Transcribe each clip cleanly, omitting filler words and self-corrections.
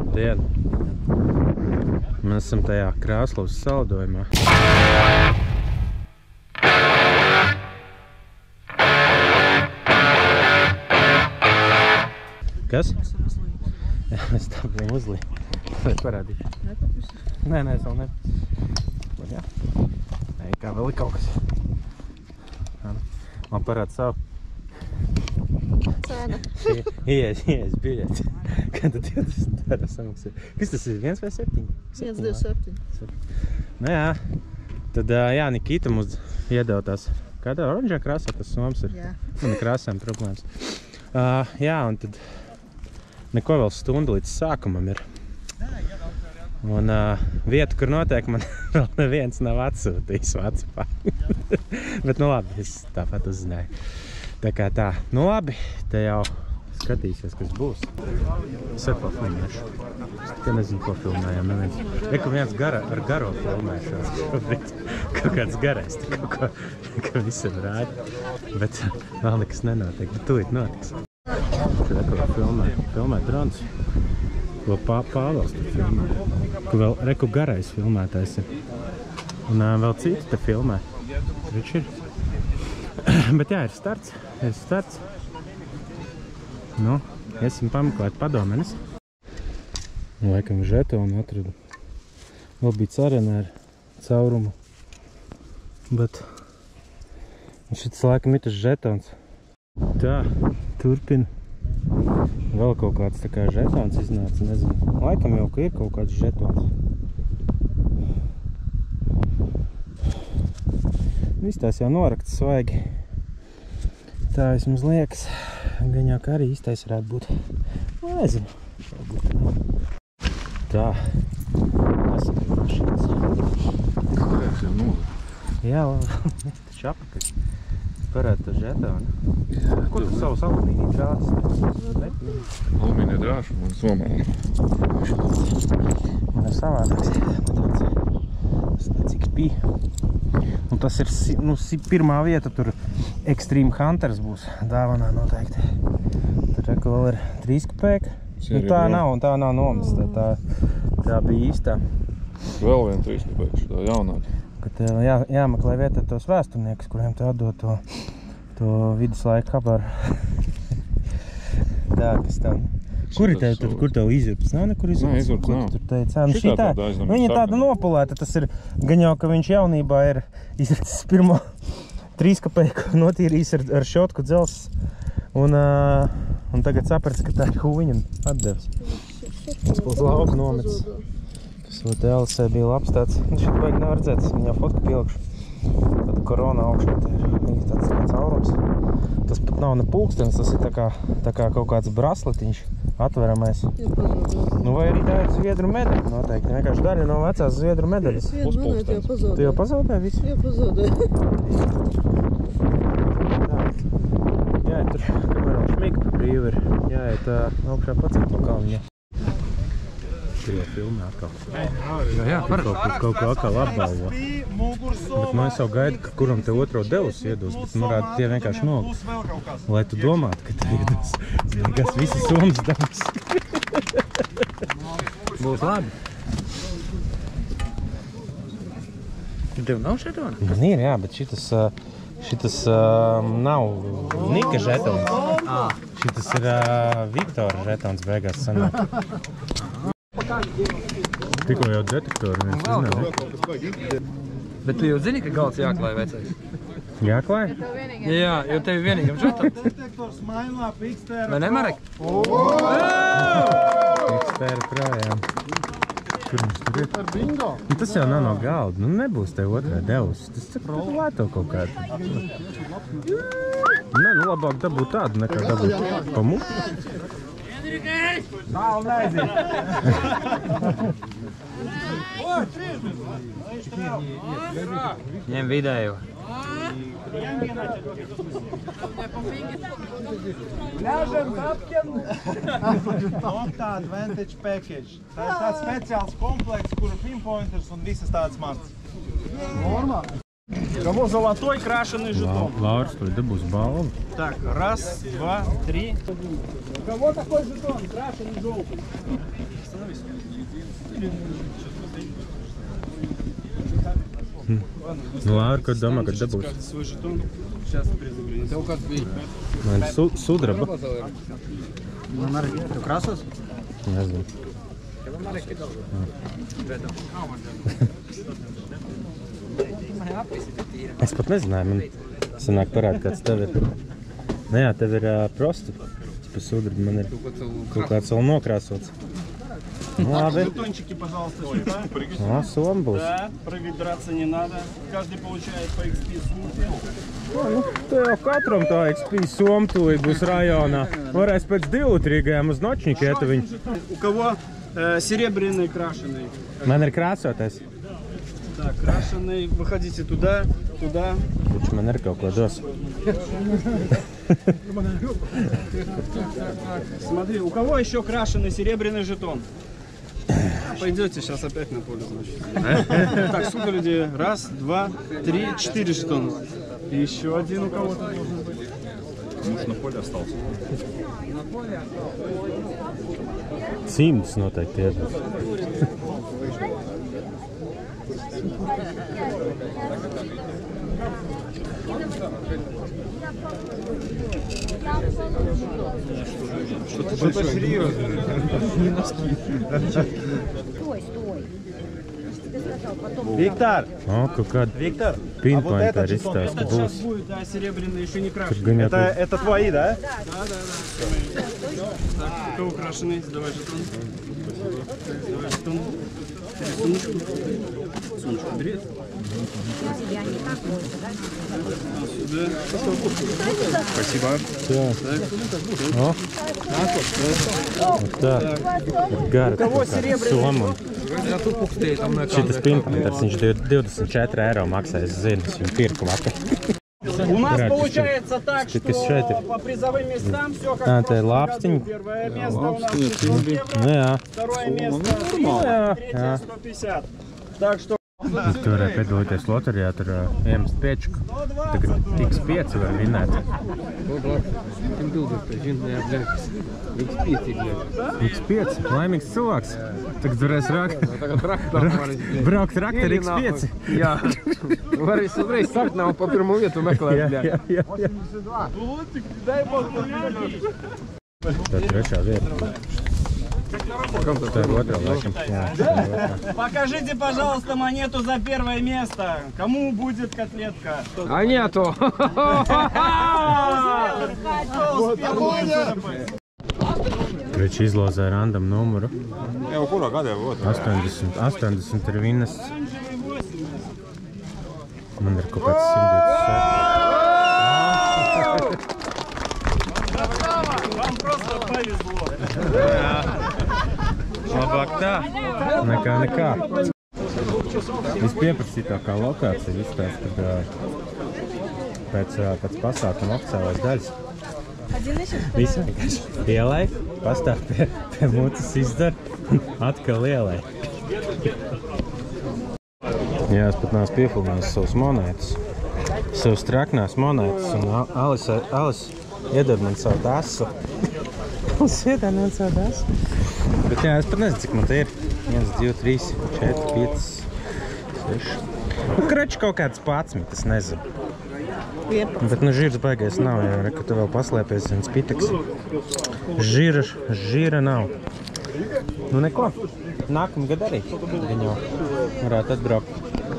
Labdien! Mēs esam tajā Krāslavas saldojumā. Kas? Jā, mēs stāvjam uzlī. Vai parādīt? Nē, es vēl nepis. Jā. Nē, kā vēl ir kaut kas. Man parāda savu. Cena. Ies biļeti. Kad tad 20 eiro samaksā? Kas tas ir? 1 vai 7? 127. Nu jā. Tad jā, Nikita mums iedeva tās. Kādā oranžā krāsā tas soms ir? Jā. Man ir krāsām problēmas. Jā, un tad neko vēl stundu līdz sākumam ir. Un vieta, kur notiek, man vēl neviens nav atsūtījis Whatsappā. Bet nu labi, es tāpat uzzināju. Tā kā tā. Nu labi, te jau skatīsies, kas būs. Es ar ko filmēšu. Es tikai nezinu, ko filmējam. Neviens. Reku viens ar garo filmēšos. Kaut kāds garais, ka visam rāda. Bet vēl nekas nenotiek. Bet tūlīt notiks. Tad reku filmē drons. Ko Pāvels tur filmē. Ko vēl reku garais filmētājs ir. Un vēl citi te filmē. Tur ir. Bet jā, ir starts. Nu, esam pameklēt padomenes. Laikam žetonu atradu. Vēl bija carenē ar caurumu. Bet šis laikam ir tas žetons. Tā, turpina. Vēl kaut kāds tā kā žetons iznāca, nezinu. Laikam jau, ka ir kaut kāds žetons. Viss tās jau norakts svaigi. Tā vismaz liekas. Gan jau, ka arī īstais varētu būt. Nezinu. Tā. Esam mašīnas. Kāpēc jau nolika? Jā, taču apakaļ. Parāda to žetonu. Kur tu savus alumīniju drātas? Alumīnija drāšu un somāli. Man ir savādāks. Tas tāds XP. Un tas ir pirmā vieta, tur Extreme Hunters būs dāvanā noteikti. Tur reku vēl ir 3 kopēka. Tā nav nomesta. Tā bija īstā. Vēl vien 3 kopēka, tā jaunāka. Kad jāmeklē vieta tos vēsturniekus, kuriem tu atdod to viduslaika kabaru. Tā, kas tam. Kur ir tev, kur tev izurps? Nav nekur izurps? Nē, izurps nav. Tur teica, viņa tāda nopulēta, tas ir gan jau, ka viņš jaunībā ir izurps pirmo 3 kopēku notīrījis ar šotku dzels. Un tagad saprats, ka tā ir viņam atdevis. Tas pēc lauku nomets. Tas LC bija labs tāds. Šeit baigi nevar redzēt, es viņā fotku pielikšu. Tāda korona augšā te ir tāds caurums. Tas pat nav ne pulkstenis, tas ir tā kā kaut kāds brasletiņš atveramais. Nu vai arī tā ir zviedru medaļa noteikti. Vienkārši daļa no vecās zviedru medaļas. Tu jau pazaudēji visu? Jā, pazaudēju. Jā, tur kamēr vēl šmika pa brīvi ir. Jāiet augšā pacelt to kalniņu. Tu jau filmē atkal. Jā, kaut ko atkal apbalvo. Bet nu es jau gaidu, ka kuram te otro devus iedos, bet nu rāda tie vienkārši nogas. Lai tu domātu, ka te iedos. Kas visi somas devus. Būs labi. Tev nav žetona? Man ir, jā, bet šitas nav Nika žetons. Šitas ir Viktora žetons beigās sanāk. Tikko jau detektoru viens uznāja. Bet tu jau zini, ka galds jāklāj vecais? Jāklāj? Jā, jo tevi vienīgam žetons. Detektors mainā Pixtēra. Vai ne, Marek? Pixtēra projām. Kur mums tur ir? Bingo. Tas jau nav no galda. Nu nebūs tev otrā devus. Tas cik lēto kaut kādu. Nē, nu labāk dabūt tādu nekā dabūt pa muku. Tālu neaiziet. Ņem vidējo. Ļaužam tapkiem. Optā Advantage Package. Tā ir tāds speciāls komplekss, kuru pinpointers un visas tādas mans. Normā. Кого золотой крашеный жетон? Lauris, tu dabūs balvu. Так, раз, два, три. У кого такой жетон? Крашеный желтый. Nu, Laura, ko domā, kad dabūs? Свой жетон. Сейчас призагрузим. Man sudraba. Tu krasos? Nezinu. Es pat nezināju, man sanāk parāda, kāds tev ir. Nē, jā, tev ir prosti. Pa sudraba man ir kaut kāds vēl nokrāsots. Labi. Жетончики, пожалуйста, сюда. Soma būs. Да, прыгать, драться не надо. Каждый получает по XP сумке. Nu, te jau katram tā XP Soma tūlīt būs rajonā. Varēs pēc 2-3 uz nočņiku iet viņu. У кого серебряный крашеный? Man ir krāsotais. Так, крашеный. Выходите туда, туда. Taču man ir kaut ko dos. Смотри, у кого еще крашеный серебряный жетон? Пойдете сейчас опять на поле, значит. Так, сколько людей? Раз, два, три, 4 жетона. И еще один у кого-то должен быть. Может, на поле остался. 100 noteikti ir. Что-то серьезное. Не носки. Стой. Тебе сказал, потом. Виктор! O, kaut kāda Виктор! pinpointa arī izstāsta, ka Это сейчас būs. будет, да, серебряный, еще не Tur крашеный. gan jau tur Это твои, да? Да. Так, у кого крашеный? Давай жетон. Давай жетон. Сумочку. Сумочку бери. Я не так больше, да? Сюда. Спасибо. Jā. O. Tā. Gara kaut kāda Soma. Jā, tu pukstēji tam nekā. Šitas pinpointers, viņš 24 eiro maksā, es zinu, es viņu pirku vakar. У нас Красиво. получается так, что Пятьдесят. по призовым местам все как А, в это прошлом лапстинг? году. Первое место у нас 500 евро, Nu jā, второе место 300, Jā. третье 150. Так что tu varēji piedalīties loterijā, tur iemest piečku. Tagad X5 var vinēt. Kim bildes, tā žin, jā, bļaļ. X5, bļaļ. X5, laimīgs cilvēks. Tagad varēs Tagad traktā varēs, bļaļ. braukt ar aktoru X5. Jā. Varēs uzreiz sakt nav pa pirmo vietu meklēt, bļaļ. Jā. Tā trešā vieta. Tā ir otrā laikam. Jā, tā ir otrā. покажите, пожалуйста, монету за первое место. Кому будет котлетка? А нету. Kreči izlozēja random numuru. Jau kurā gadā būtu? 80 ir vinests. Оранжевый 80. Man ir kaut kāds 127. Вам просто повезло. Labāk tā, nekā. Vispieprasītākā lokācija izstāsta, kad pēc pasākuma oficiālās daļas visi vienkārši ielai, pastāv pie mucas izdara un atkal ielai. Jā, es pat neesmu piefilmējis savas monētas, savas traknās monētas, un Alis iedod man savu tasu. Mums iedod man savu tasu. Bet jā, es pat nezinu, cik man te ir. 1, 2, 3, 4, 5, 6. Nu, krači kaut kāds 11, es nezinu. Bet nu žirs baigais nav, jā, re, ka tu vēl paslēpies viens piteks. Žira nav. Nu neko, nākamgad arī viņu varētu atbraukt.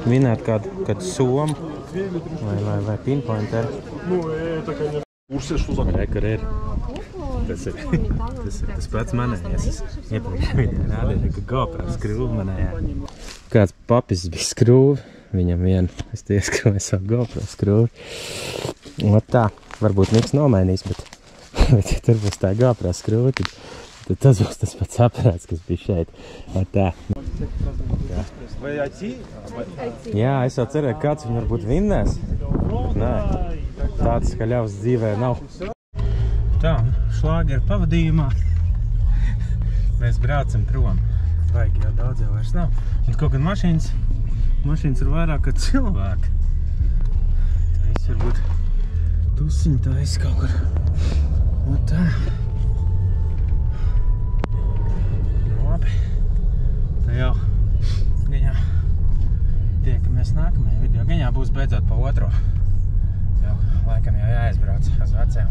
Vinēt kādu Somu vai pinpointeri. Курсе, что за... Re, kur ir. Tas pats manējais. Es iepriekš viņai rādīju, ka GoPro skrūvi manējā. Kāds papis bija skrūvi, viņam vienu. Es te ieskrūvēju savu GoPro skrūvi. Un tā, varbūt niks nomainīs, bet ja tur būs tā GoPro skrūvi, tad tas būs tas pats aparāts, kas bija šeit. Un tā. Vai IT? Jā, es jau cerēju, ka kāds viņu varbūt vinnēs. Nē, tāds skaļavs dzīvē nav. Tā, šlāgeru pavadījumā mēs braucam prom. Baigi jau daudz jau vairs nav. Un kaut gan mašīnas ir vairāk kā cilvēki. varbūt tusiņu tais kaut kur. Un tā. Labi. Tā jau gaņā tiekamies nākamajā video. Gaņā būs beidzot pa otro. Jau laikam jau jāaizbrauc uz vecajām